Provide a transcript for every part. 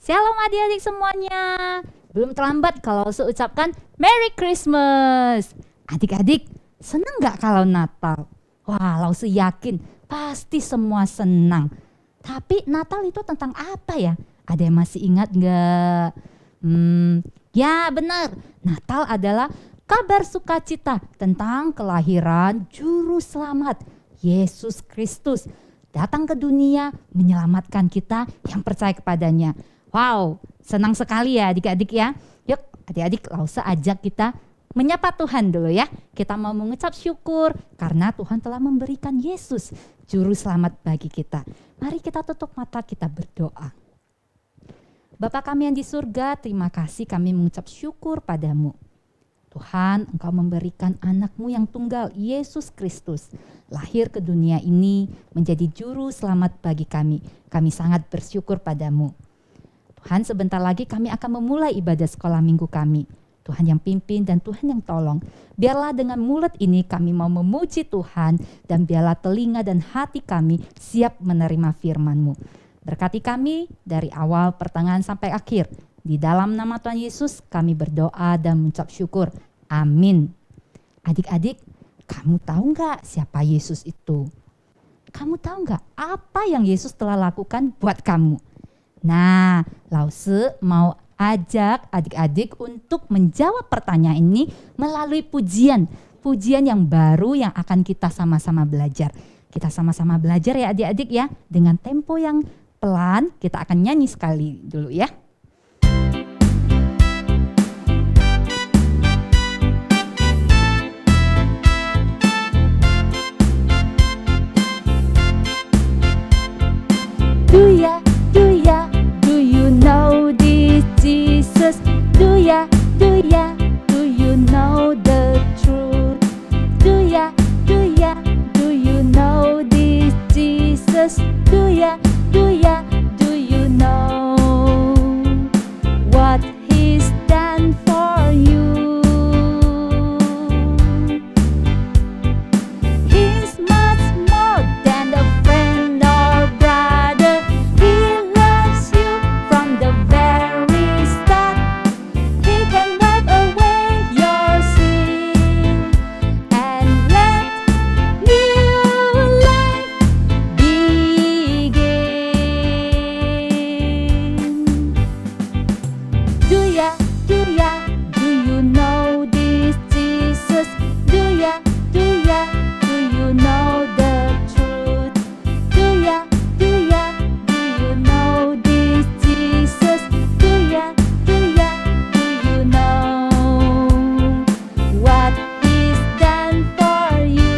Shalom adik-adik semuanya. Belum terlambat kalau ucapkan Merry Christmas. Adik-adik, senang gak kalau Natal? Wah, Lause yakin pasti semua senang. Tapi Natal itu tentang apa ya? Ada yang masih ingat gak? Ya benar, Natal adalah kabar sukacita tentang kelahiran Juru Selamat, Yesus Kristus. Datang ke dunia menyelamatkan kita yang percaya kepadanya. Wow, senang sekali ya adik-adik ya. Yuk adik-adik, Lause ajak kita menyapa Tuhan dulu ya. Kita mau mengucap syukur karena Tuhan telah memberikan Yesus Juru Selamat bagi kita. Mari kita tutup mata, kita berdoa. Bapa kami yang di surga, terima kasih kami mengucap syukur padamu. Tuhan, Engkau memberikan anak-Mu yang tunggal, Yesus Kristus, lahir ke dunia ini menjadi Juru Selamat bagi kami. Kami sangat bersyukur padamu. Tuhan, sebentar lagi kami akan memulai ibadah sekolah minggu kami. Tuhan yang pimpin dan Tuhan yang tolong. Biarlah dengan mulut ini kami mau memuji Tuhan, dan biarlah telinga dan hati kami siap menerima firman-Mu. Berkati kami dari awal, pertengahan sampai akhir. Di dalam nama Tuhan Yesus kami berdoa dan mengucap syukur. Amin. Adik-adik, kamu tahu gak siapa Yesus itu? Kamu tahu gak apa yang Yesus telah lakukan buat kamu? Nah, Lause mau ajak adik-adik untuk menjawab pertanyaan ini melalui pujian yang baru yang akan kita sama-sama belajar. Kita sama-sama belajar ya adik-adik ya, dengan tempo yang pelan. Kita akan nyanyi sekali dulu ya. Do you know this Jesus? Do you know the truth? Do you know this Jesus? Do you know what He's done for you? He's much more than a friend or brother. He loves you from the very start. He can wipe away your sin and let new life begin. Do you know this Jesus? Do you know the truth? Do you know this Jesus? Do you know what He's done for you?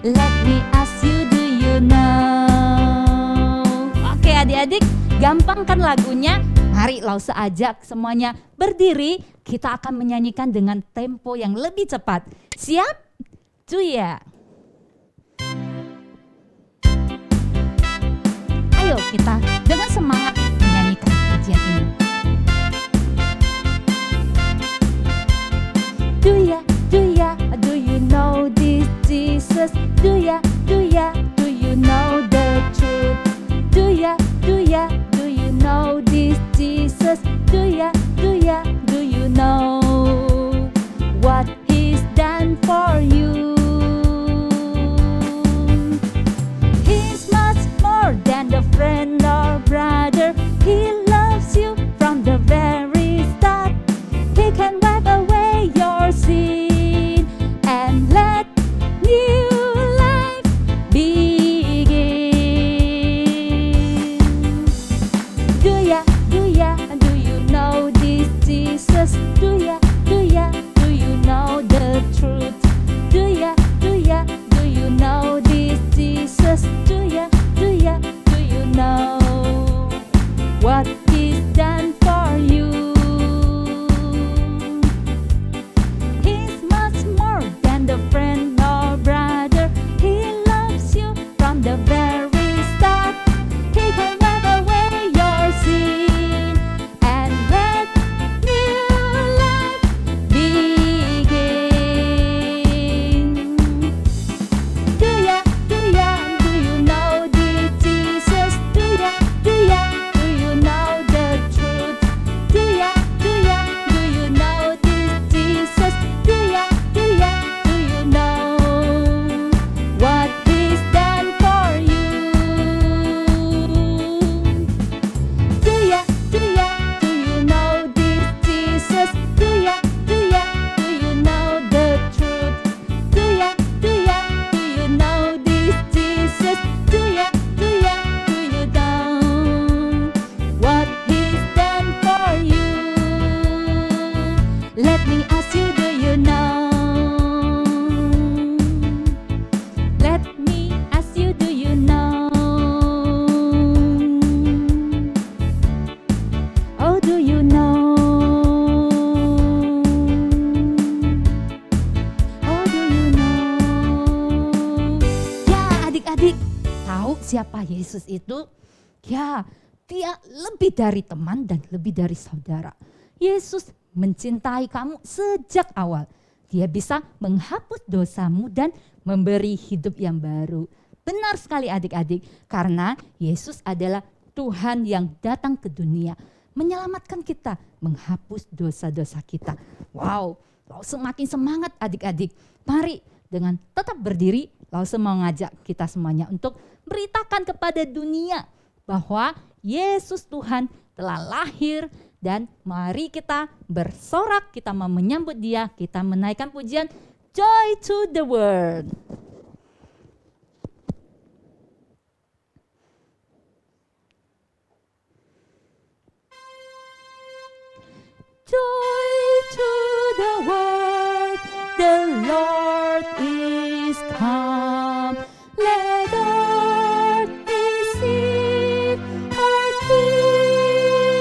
Let me ask you, do you know? Oke adik-adik, gampang kan lagunya? Mari Lause ajak semuanya berdiri, kita akan menyanyikan dengan tempo yang lebih cepat. Siap? Cuya. Ayo kita dengan semangat menyanyikan pujian ini. Do you know this Jesus? Do you know the truth? Do you know this Jesus? Do you know what He's done for you? He's much more than a friend or brother. He loves you from the very start. He can wipe away your sin and let new life begin. Do you know this Jesus? Do you know the truth? Do you know this Jesus? Do you know what He's done for you? He's Yesus itu, ya dia lebih dari teman dan lebih dari saudara. Yesus mencintai kamu sejak awal. Dia bisa menghapus dosamu dan memberi hidup yang baru. Benar sekali adik-adik, karena Yesus adalah Tuhan yang datang ke dunia, menyelamatkan kita, menghapus dosa-dosa kita. Wow, Lause makin semangat adik-adik. Mari dengan tetap berdiri, Lause mau ngajak kita semuanya untuk beritakan kepada dunia bahwa Yesus Tuhan telah lahir, dan mari kita bersorak, kita mau menyambut Dia, kita menaikkan pujian Joy to the World. Joy to the world, the Lord is come. Let earth receive our King.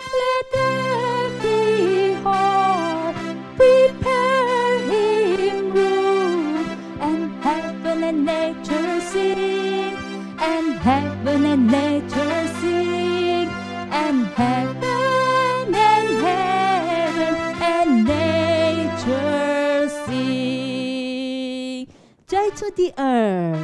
Let every heart prepare Him room, and heaven and nature sing, and heaven and nature sing, and heaven sing. Joy to the earth.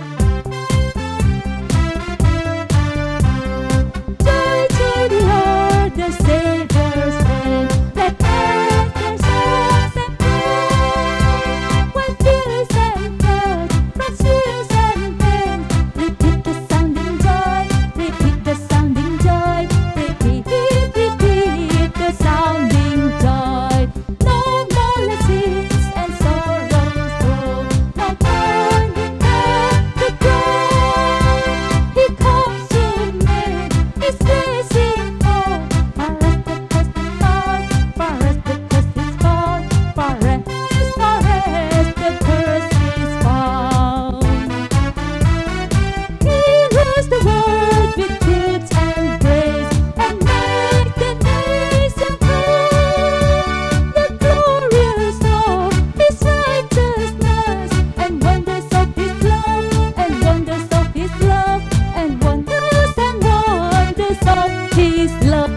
Joy to the earth, the Savior's reign. Let earth their songs and praise. When fears and floods, from tears and pain, repeat the sounding joy, repeat the sounding joy, repeat the sounding joy. No more tears and sorrows grow, no burning earth to cry. He comes to make His blessing fall. Far as the coast is far, far as the coast is far, far as the coast is found. He rules the world with truth and grace, and make the nation proud. The glorious of His righteousness, and wonders of His love, and wonders of His love, and wonders of His love.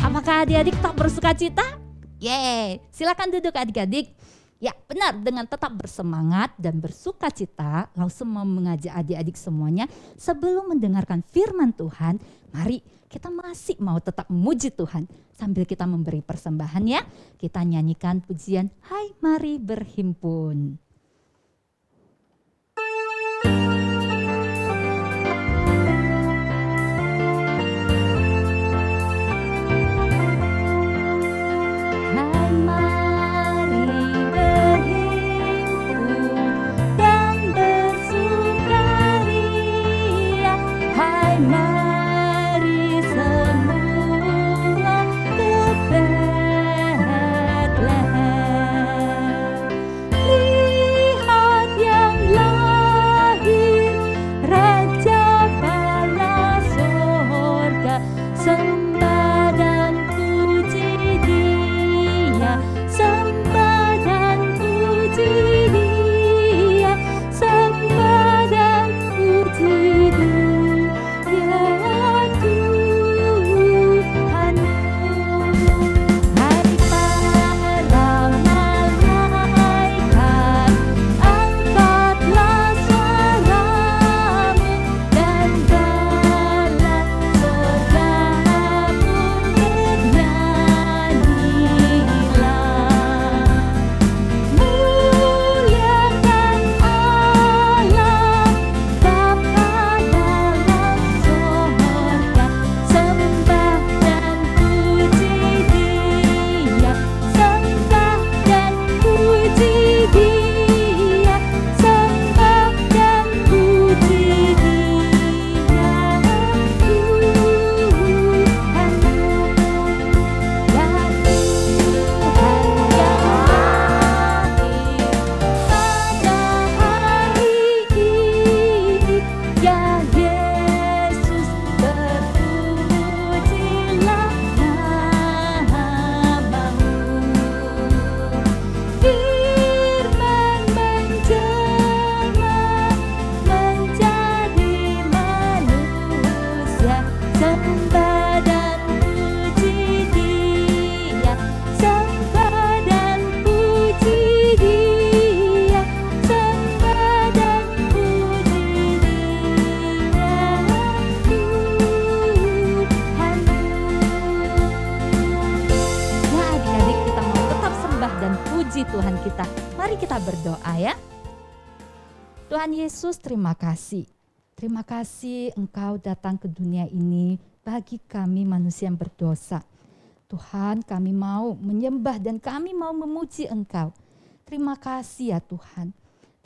Apakah adik-adik tetap bersuka cita? Yeay, silakan duduk adik-adik. Ya benar, dengan tetap bersemangat dan bersuka cita, Lause mau mengajak adik-adik semuanya sebelum mendengarkan firman Tuhan, mari kita masih mau tetap memuji Tuhan sambil kita memberi persembahan ya. Kita nyanyikan pujian Hai Mari Berhimpun. Hai mari berhimpun dan bersukaria. Hai mari semua ke Bethlehem. berdoa ya. Tuhan Yesus, terima kasih. Terima kasih Engkau datang ke dunia ini bagi kami manusia yang berdosa. Tuhan, kami mau menyembah dan kami mau memuji Engkau. Terima kasih ya Tuhan.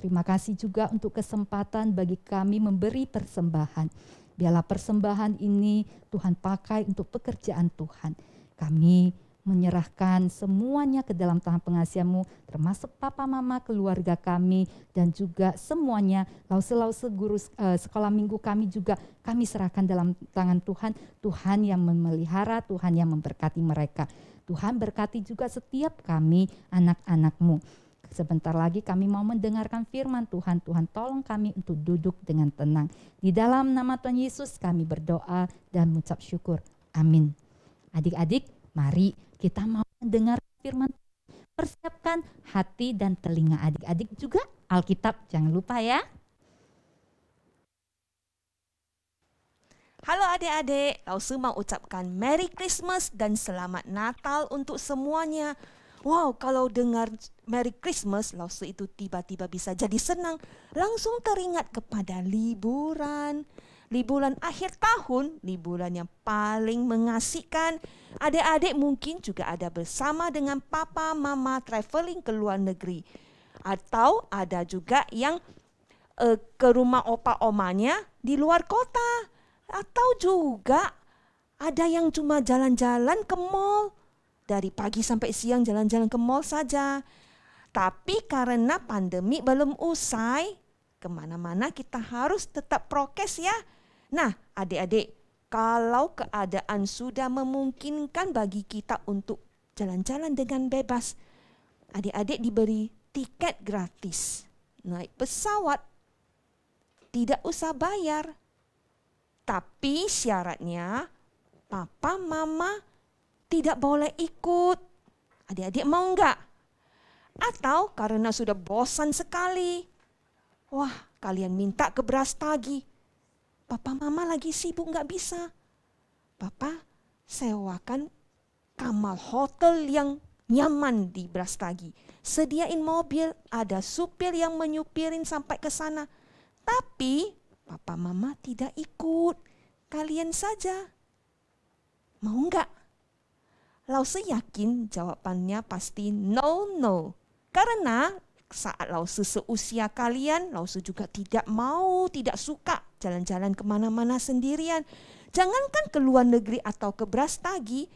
Terima kasih juga untuk kesempatan bagi kami memberi persembahan. Biarlah persembahan ini Tuhan pakai untuk pekerjaan Tuhan. Kami menyerahkan semuanya ke dalam tangan pengasihan-Mu, termasuk papa mama keluarga kami dan juga semuanya lause-lause guru sekolah minggu kami juga kami serahkan dalam tangan Tuhan. Tuhan yang memelihara, Tuhan yang memberkati mereka. Tuhan berkati juga setiap kami anak-anak-Mu. Sebentar lagi kami mau mendengarkan firman Tuhan. Tuhan tolong kami untuk duduk dengan tenang. Di dalam nama Tuhan Yesus kami berdoa dan mengucap syukur. Amin. Adik-adik, mari kita mau mendengar firman. Persiapkan hati dan telinga adik-adik juga Alkitab, jangan lupa ya. Halo adik-adik, Lause mau ucapkan Merry Christmas dan Selamat Natal untuk semuanya. Wow, kalau dengar Merry Christmas, Lause itu tiba-tiba bisa jadi senang. Langsung teringat kepada liburan. Liburan akhir tahun, liburan yang paling mengasihkan. Adik-adik mungkin juga ada bersama dengan papa, mama traveling ke luar negeri. Atau ada juga yang ke rumah opa omanya di luar kota. Atau juga ada yang cuma jalan-jalan ke mall. Dari pagi sampai siang jalan-jalan ke mall saja. Tapi karena pandemi belum usai, kemana-mana kita harus tetap prokes ya. Nah, adik-adik, kalau keadaan sudah memungkinkan bagi kita untuk jalan-jalan dengan bebas, adik-adik diberi tiket gratis, naik pesawat, tidak usah bayar. Tapi syaratnya, papa, mama tidak boleh ikut. Adik-adik mau enggak? Atau karena sudah bosan sekali, wah kalian minta ke Brastagi. Papa mama lagi sibuk nggak bisa. Papa sewakan kamar hotel yang nyaman di Brastagi. Sediain mobil, ada supir yang menyupirin sampai ke sana. Tapi papa mama tidak ikut. Kalian saja. Mau nggak? Lause yakin jawabannya pasti no. Karena saat Lause seusia kalian, Lause juga tidak suka jalan-jalan kemana-mana sendirian. Jangankan ke luar negeri atau ke Brastagi,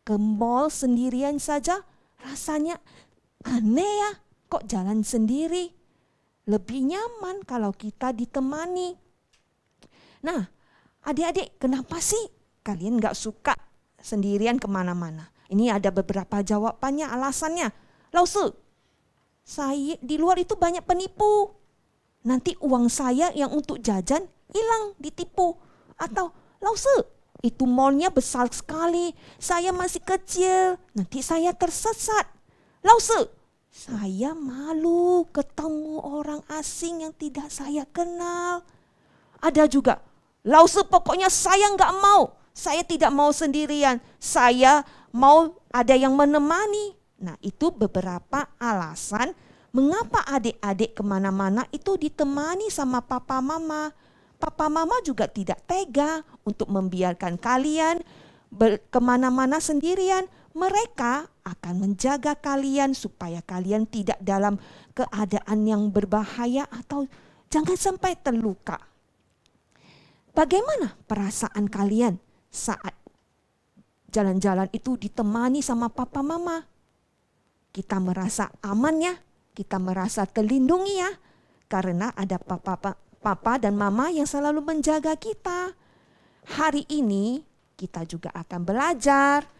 ke mall sendirian saja rasanya aneh ya. Kok jalan sendiri? Lebih nyaman kalau kita ditemani. Nah, adik-adik, kenapa sih kalian gak suka sendirian kemana-mana? Ini ada beberapa jawabannya, alasannya. Lause, saya di luar itu banyak penipu. Nanti uang saya yang untuk jajan hilang, ditipu. Atau Lause, itu mallnya besar sekali. Saya masih kecil, nanti saya tersesat. Lause, saya malu ketemu orang asing yang tidak saya kenal. Ada juga, Lause pokoknya saya nggak mau. Saya tidak mau sendirian. Saya mau ada yang menemani. Nah, itu beberapa alasan mengapa adik-adik kemana-mana itu ditemani sama papa mama. Papa mama juga tidak tega untuk membiarkan kalian kemana-mana sendirian. Mereka akan menjaga kalian supaya kalian tidak dalam keadaan yang berbahaya atau jangan sampai terluka. Bagaimana perasaan kalian saat jalan-jalan itu ditemani sama papa mama? Kita merasa aman ya, kita merasa terlindungi ya, karena ada papa dan mama yang selalu menjaga kita. Hari ini kita juga akan belajar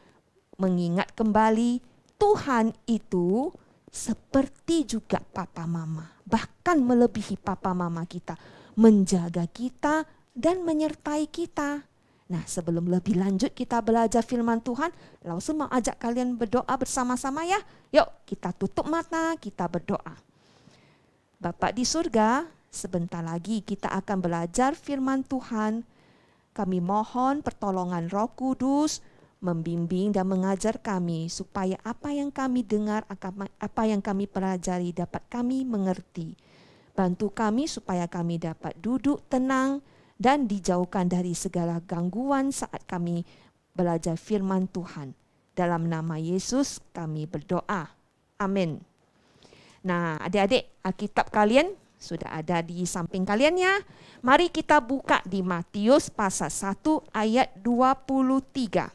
mengingat kembali Tuhan itu seperti juga papa mama, bahkan melebihi papa mama kita, menjaga kita dan menyertai kita. Nah, sebelum lebih lanjut kita belajar firman Tuhan, langsung mau ajak kalian berdoa bersama-sama ya. Yuk kita tutup mata, kita berdoa. Bapa di surga, sebentar lagi kita akan belajar firman Tuhan. Kami mohon pertolongan Roh Kudus membimbing dan mengajar kami supaya apa yang kami dengar, apa yang kami pelajari dapat kami mengerti. Bantu kami supaya kami dapat duduk tenang dan dijauhkan dari segala gangguan saat kami belajar firman Tuhan. Dalam nama Yesus kami berdoa. Amin. Nah, adik-adik, Alkitab kalian sudah ada di samping kalian ya. Mari kita buka di Matius pasal 1 ayat 23.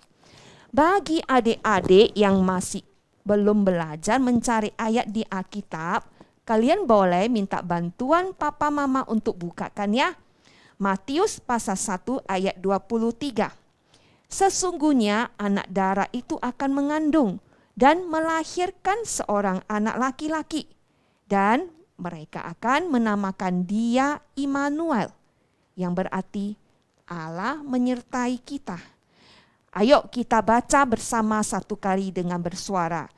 Bagi adik-adik yang masih belum belajar mencari ayat di Alkitab, kalian boleh minta bantuan papa mama untuk bukakan ya. Matius pasal 1 ayat 23. Sesungguhnya anak darah itu akan mengandung dan melahirkan seorang anak laki-laki, dan mereka akan menamakan dia Immanuel, yang berarti Allah menyertai kita. Ayo kita baca bersama satu kali dengan bersuara.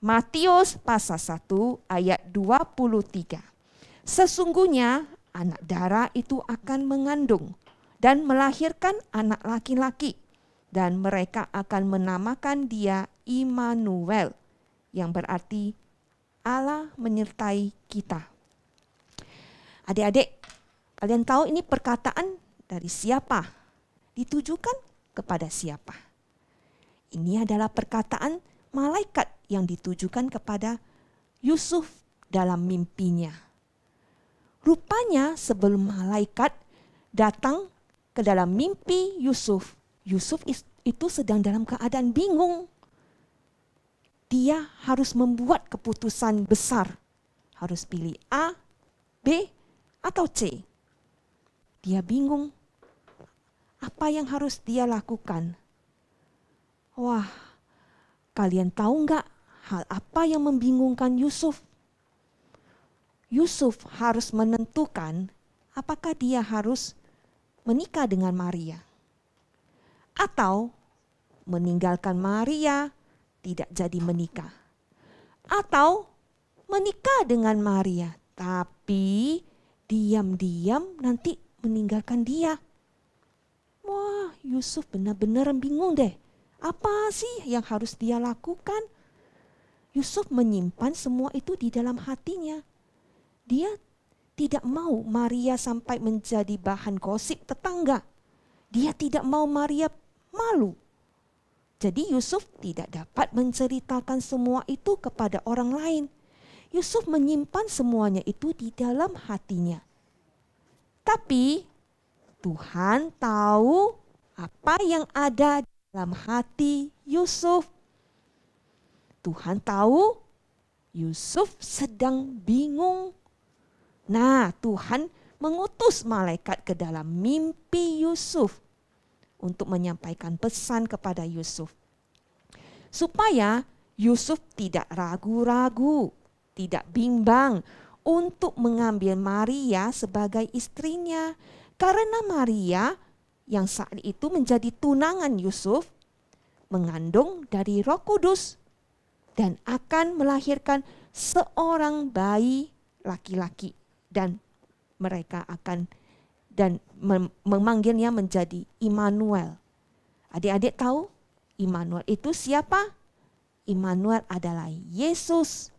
Matius pasal 1 ayat 23. Sesungguhnya anak darah itu akan mengandung dan melahirkan anak laki-laki, dan mereka akan menamakan dia Immanuel, yang berarti Allah menyertai kita. Adik-adik, kalian tahu ini perkataan dari siapa? Ditujukan kepada siapa? Ini adalah perkataan malaikat yang ditujukan kepada Yusuf dalam mimpinya. Rupanya sebelum malaikat datang ke dalam mimpi Yusuf, Yusuf itu sedang dalam keadaan bingung. Dia harus membuat keputusan besar. Harus pilih A, B, atau C. Dia bingung. Apa yang harus dia lakukan? Wah, kalian tahu nggak hal apa yang membingungkan Yusuf? Yusuf harus menentukan apakah dia harus menikah dengan Maria, atau meninggalkan Maria, tidak jadi menikah, atau menikah dengan Maria tapi diam-diam nanti meninggalkan dia. Wah, Yusuf benar-benar bingung deh. Apa sih yang harus dia lakukan? Yusuf menyimpan semua itu di dalam hatinya. Dia tidak mau Maria sampai menjadi bahan gosip tetangga. Dia tidak mau Maria malu. Jadi Yusuf tidak dapat menceritakan semua itu kepada orang lain. Yusuf menyimpan semuanya itu di dalam hatinya. Tapi Tuhan tahu apa yang ada dalam hati Yusuf. Tuhan tahu Yusuf sedang bingung. Nah, Tuhan mengutus malaikat ke dalam mimpi Yusuf untuk menyampaikan pesan kepada Yusuf, supaya Yusuf tidak ragu-ragu, tidak bimbang untuk mengambil Maria sebagai istrinya. Karena Maria yang saat itu menjadi tunangan Yusuf mengandung dari Roh Kudus dan akan melahirkan seorang bayi laki-laki, dan mereka akan memanggilnya menjadi Immanuel. Adik-adik tahu Immanuel itu siapa? Immanuel adalah Yesus.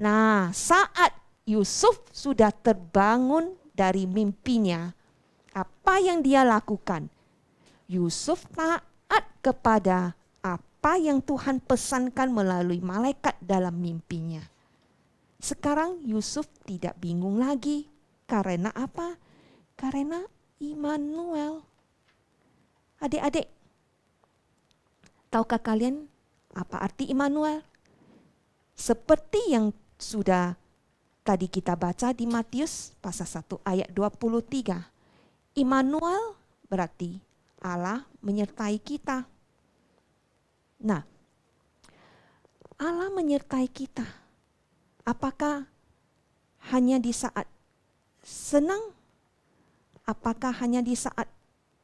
Nah, saat Yusuf sudah terbangun dari mimpinya, apa yang dia lakukan? Yusuf taat kepada apa yang Tuhan pesankan melalui malaikat dalam mimpinya. Sekarang Yusuf tidak bingung lagi. Karena apa? Karena Immanuel. Adik-adik, tahukah kalian apa arti Immanuel? Seperti yang sudah tadi kita baca di Matius pasal 1 ayat 23. Immanuel berarti Allah menyertai kita. Nah, Allah menyertai kita. Apakah hanya di saat senang? Apakah hanya di saat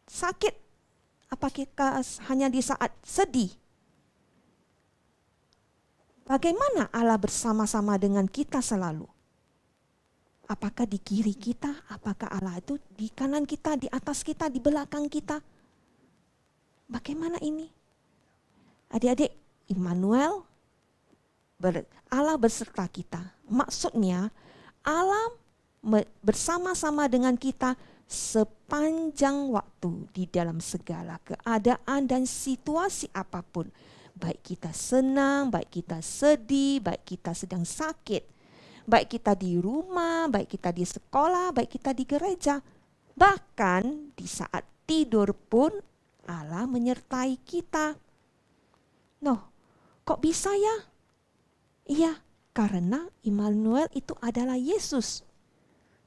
sakit? Apakah hanya di saat sedih? Bagaimana Allah bersama-sama dengan kita selalu? Apakah di kiri kita? Apakah Allah itu di kanan kita, di atas kita, di belakang kita? Bagaimana ini? Adik-adik, Immanuel, Allah beserta kita. Maksudnya Allah bersama-sama dengan kita sepanjang waktu di dalam segala keadaan dan situasi apapun. Baik kita senang, baik kita sedih, baik kita sedang sakit, baik kita di rumah, baik kita di sekolah, baik kita di gereja. Bahkan di saat tidur pun Allah menyertai kita. Loh, kok bisa ya? Iya, karena Immanuel itu adalah Yesus.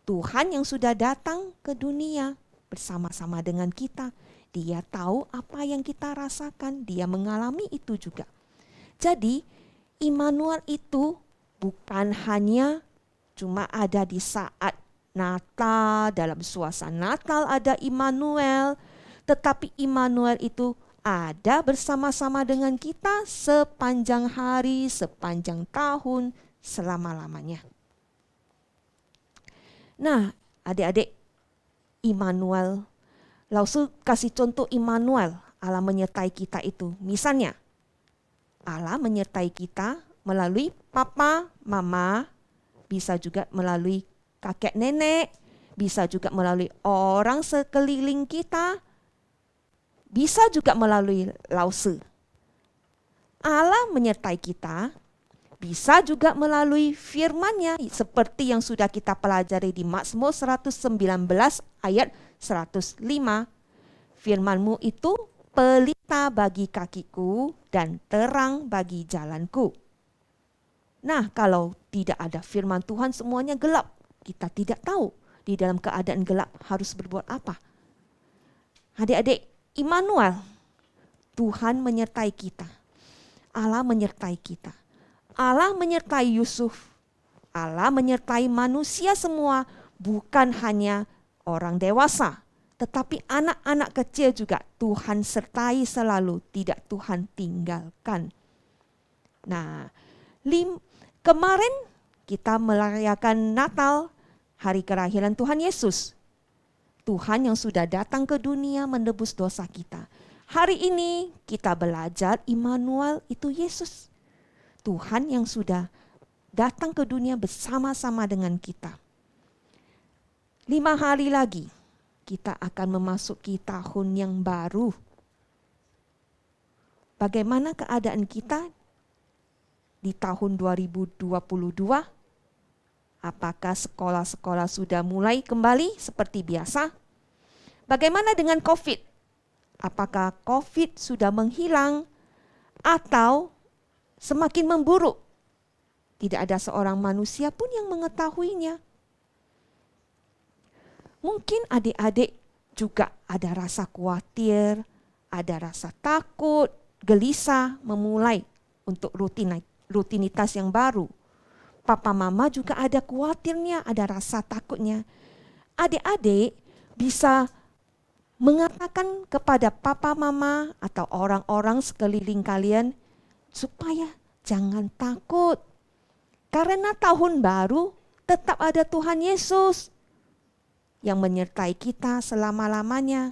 Tuhan yang sudah datang ke dunia bersama-sama dengan kita. Dia tahu apa yang kita rasakan, dia mengalami itu juga. Jadi Immanuel itu bukan hanya cuma ada di saat Natal, dalam suasana Natal ada Immanuel, tetapi Immanuel itu ada bersama-sama dengan kita sepanjang hari, sepanjang tahun, selama-lamanya. Nah, adik-adik, Immanuel, Lausu kasih contoh Immanuel, Allah menyertai kita itu. Misalnya, Allah menyertai kita melalui papa, mama, bisa juga melalui kakek nenek, bisa juga melalui orang sekeliling kita, bisa juga melalui Lause. Allah menyertai kita, bisa juga melalui firman-Nya seperti yang sudah kita pelajari di Mazmur 119 ayat 105. Firman-Mu itu pelita bagi kakiku dan terang bagi jalanku. Nah, kalau tidak ada firman Tuhan semuanya gelap. Kita tidak tahu di dalam keadaan gelap harus berbuat apa. Adik-adik, Immanuel, Tuhan menyertai kita. Allah menyertai kita. Allah menyertai Yusuf. Allah menyertai manusia semua, bukan hanya orang dewasa, tetapi anak-anak kecil juga Tuhan sertai selalu, tidak Tuhan tinggalkan. Nah, kemarin kita merayakan Natal, hari kelahiran Tuhan Yesus. Tuhan yang sudah datang ke dunia menebus dosa kita. Hari ini kita belajar Immanuel itu Yesus. Tuhan yang sudah datang ke dunia bersama-sama dengan kita. 5 hari lagi kita akan memasuki tahun yang baru. Bagaimana keadaan kita di tahun 2022? Apakah sekolah-sekolah sudah mulai kembali seperti biasa? Bagaimana dengan COVID? Apakah COVID sudah menghilang atau semakin memburuk? Tidak ada seorang manusia pun yang mengetahuinya. Mungkin adik-adik juga ada rasa khawatir, ada rasa takut, gelisah memulai untuk rutinitas yang baru. Papa mama juga ada khawatirnya, ada rasa takutnya. Adik-adik bisa mengatakan kepada papa mama atau orang-orang sekeliling kalian supaya jangan takut. Karena tahun baru tetap ada Tuhan Yesus yang menyertai kita selama-lamanya.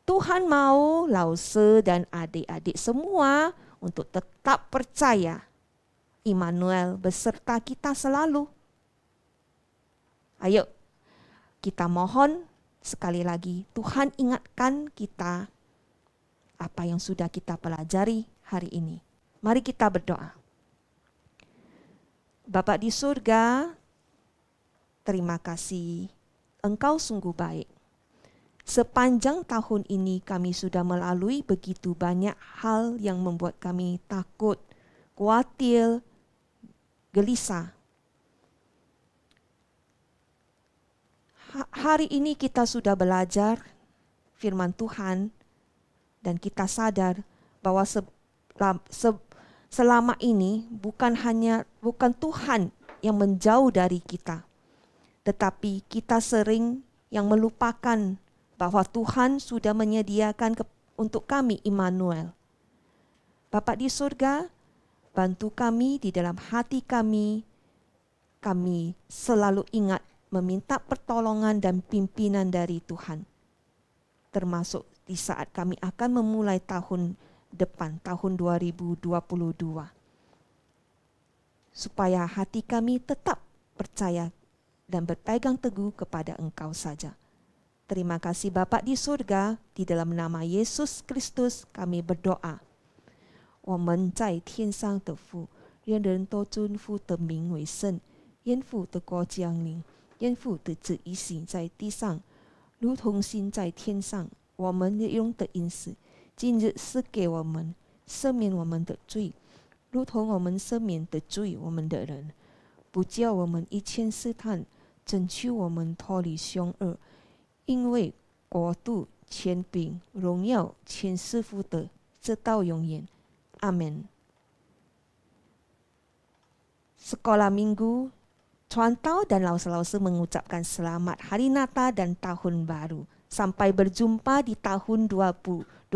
Tuhan mau Lause dan adik-adik semua untuk tetap percaya Immanuel beserta kita selalu. Ayo kita mohon sekali lagi Tuhan ingatkan kita apa yang sudah kita pelajari hari ini. Mari kita berdoa. Bapa di surga, terima kasih. Engkau sungguh baik. Sepanjang tahun ini kami sudah melalui begitu banyak hal yang membuat kami takut, khawatir, gelisah. Hari ini kita sudah belajar firman Tuhan dan kita sadar bahwa selama ini bukan Tuhan yang menjauh dari kita. Tetapi kita sering yang melupakan bahwa Tuhan sudah menyediakan untuk kami Immanuel. Bapa di surga, bantu kami di dalam hati kami. Kami selalu ingat meminta pertolongan dan pimpinan dari Tuhan. Termasuk di saat kami akan memulai tahun depan tahun 2022. Supaya hati kami tetap percaya dan berpegang teguh kepada Engkau saja. Terima kasih Bapa di surga, di dalam nama Yesus Kristus kami berdoa. 我们在天上的父，愿人都尊父的名为圣，愿父的国降临，愿父的旨意行在地上，如同行在天上。我们日用的饮食，今日赐给我们，赦免我们的罪，如同我们赦免的罪我们的人，不叫我们一切试探，拯救我们脱离凶恶。因为国度、权柄、荣耀，全是父的，直到永远。Amin. Sekolah Minggu, Chuantau dan Lause-Lause mengucapkan selamat Hari Natal dan Tahun Baru. Sampai berjumpa di tahun 2022.